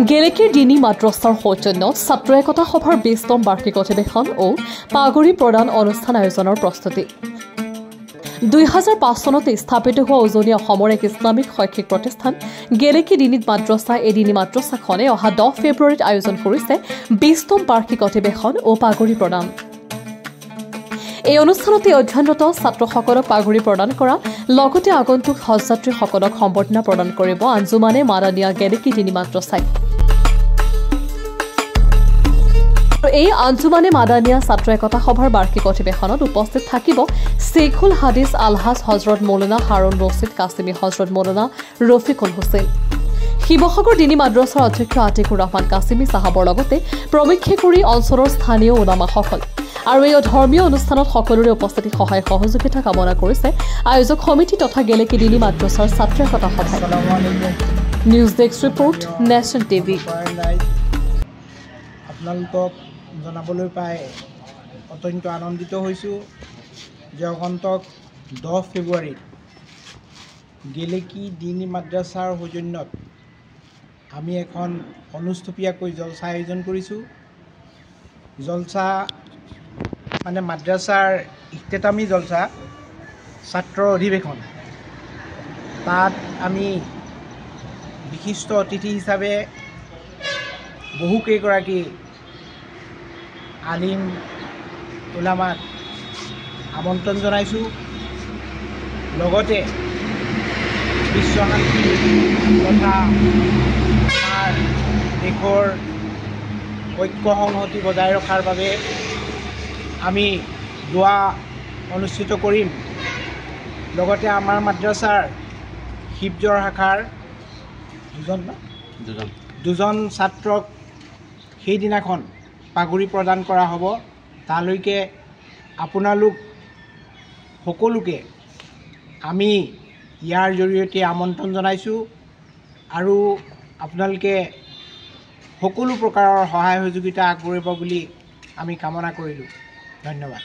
গেলেকীৰ দিনী মাদ্ৰাছাৰ সৌজন্য ছাত্ৰ একতা সভাৰ ২০তম বাৰ্ষিক অধিৱেশন ও পাগুৰি প্ৰদান অনুষ্ঠান আয়োজনৰ প্ৰস্তুতি ২০০৫ চনতে স্থাপিত হোৱা উজনি অসমৰ এক ইছলামিক শৈক্ষিক প্ৰতিষ্ঠান গেলেকী দিনীত মাদ্ৰাছা দিনী মাদ্ৰাছাখনে অহা ১০ ফেব্ৰুৱাৰীত আয়োজন কৰিছে ২০তম বাৰ্ষিক অধিৱেশন ও পাগুৰি প্ৰদান এই অনুষ্ঠানতে অধ্যয়নৰত ছাত্ৰসকলক পাগুৰি প্ৰদান কৰা লগতে আগন্তুক হজযাত্ৰীসকলক সম্বৰ্ধনা প্ৰদান কৰিব আঞ্জুমানে মাদানিয়া গেলেকী দিনী মাদ্ৰাছাই এই আঞ্জুমানে মাদানিয়া ছাত্ৰ একতা সভাৰ বাৰ্ষিক অধিৱেশনত উপস্থিত থাকিব শ্বেখুল হাদিছ আলহাজ হজৰত মৌলানা হাৰুন ৰছিদ কাছিমি হজৰত মৌলানা ৰফিকুল হুছেইন শিৱসাগৰ দিনী মাদ্ৰাছাৰ অধ্যক্ষ আতিকুৰ ৰহমান কাছিমি চাহাবৰ লগতে প্ৰমুখ্যে কৰি অঞ্চলৰ স্থানীয় ওলামাসকল আৰু এই ধৰ্মীয় অনুষ্ঠানত সকলোৰে উপস্থিতি সহায় সহযোগিতা কামনা কৰিছে আয়োজক সমিতি তথা গেলেকী দিনী মাদ্ৰাছাৰ ছাত্ৰ একতা সভাই news desk report national TV আপোনালোকক জনাবলৈ পাই অত্যন্ত আনন্দিত হৈছোঁ যে আগন্তুক 10 ফেব্ৰুৱাৰীত গেলেকী দিনী মাদ্ৰাছাৰ সৌজন্যত আমি এখন অনুষ্ঠুপীয়াকৈ জলসা আয়োজন কৰিছোঁ জলসা মানে মাদ্ৰাছাৰ ইখতেতামী জলসা ছাত্ৰ অধিৱেশন তাত আমি বিশিষ্ট অতিথি হিচাপে বহুকেইগৰাকী আলিম উলামাক আমন্ত্ৰণ জনাইছোঁ লগতে বিশ্বশান্তি তথা আমাৰ দেশৰ ঐক্য সংহতি বজাই ৰখাৰ বাবে আমি দোৱা অনুষ্ঠিত কৰিম লগতে আমাৰ মাদ্ৰাছাৰ হিফজৰ শাখাৰ দুজন ছাত্ৰক সেইদিনাখন পাগুৰি প্ৰদান কৰা হ'ব তালৈকে আপোনালোক সকলোকে আমি ইয়াৰ জৰিয়তে আমন্ত্ৰণ জনাইছোঁ আৰু আপোনালোকে সকলো প্ৰকাৰৰ সহায় সহযোগিতা আগবঢ়াব বুলি আমি কামনা কৰিলোঁ ধন্যবাদ